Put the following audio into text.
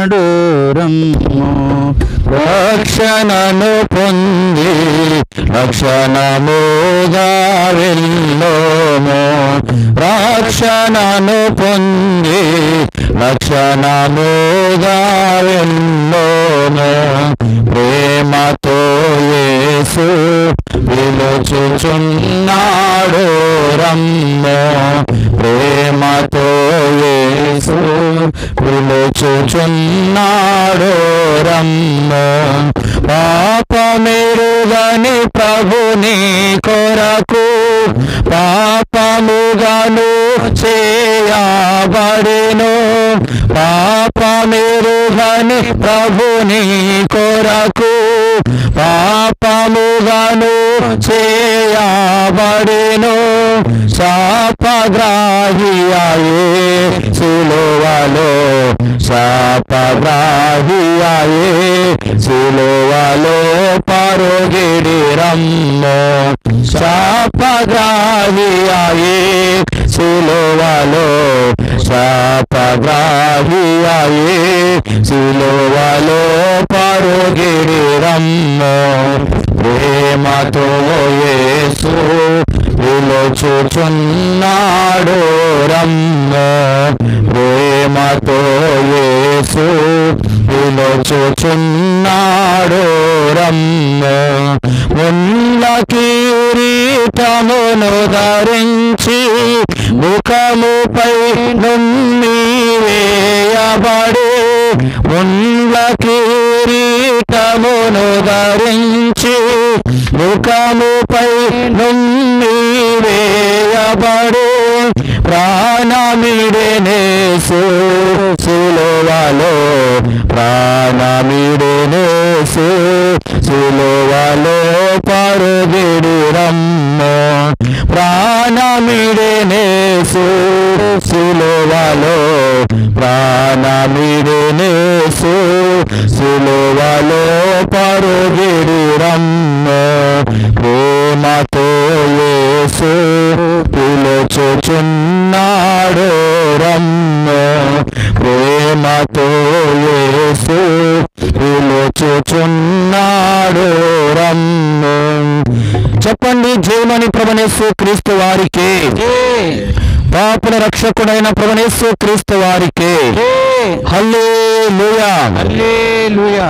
రమ్ము. రక్షణను పొంది రక్షణముగా వెళ్ళోము. రక్షణను పొంది రక్షణముగా వెళ్ళోము. ప్రేమతో యేసు పిలుచుచున్నాడు రమ్ము. ప్రేమతో యేసు పిలుచుచున్నాడు రమ్ము. పాపమెరుగని ప్రభుని కొరకు పాపముగాను చేయబడెను. పాపమెరుగని ప్రభుని కొరకు పాపముగాను చేయబడెను. శాపగ్రాహియాయే సిలువలో శాపగ్రాహియాయే సిలువలో పరుగిడి రమ్ము. శాపగ్రాహియాయే సిలువలో శాపగ్రాహియాయే సిలువలో పరుగిడి రమ్ము. ప్రేమతో యేసు పిలుచుచున్నాడు రమ్ము. ప్రేమతో యేసు పిలుచుచున్నాడు రమ్ము. ముళ్ళ కిరీటమును ధరించి ముఖముపై నుమ్మి వేయబడి ముళ్ళ కిరీటమును ధరించి ముఖముపై నుమ్మి వేయబడి ప్రాణమిడెనేసు సిలువలో ప్రాణమిడెనేసు సిలువలో పరుగిడి రమ్ము. ప్రాణమిడెనేసు సిలువలో ప్రాణమిడెనేసు సిలువలో పరుగిడి రమ్ము. ప్రేమతో యేసు పిలుచుచున్నాడు రమ్ము. ప్రేమతో యేసు పిలుచుచున్నాడు రమ్ము. చెప్పండి, జయమని ప్రభునేసు క్రీస్తు వారికి, పాపుల రక్షకుడైన ప్రభునేసు క్రీస్తు వారికి హల్లెలూయా, హల్లెలూయా.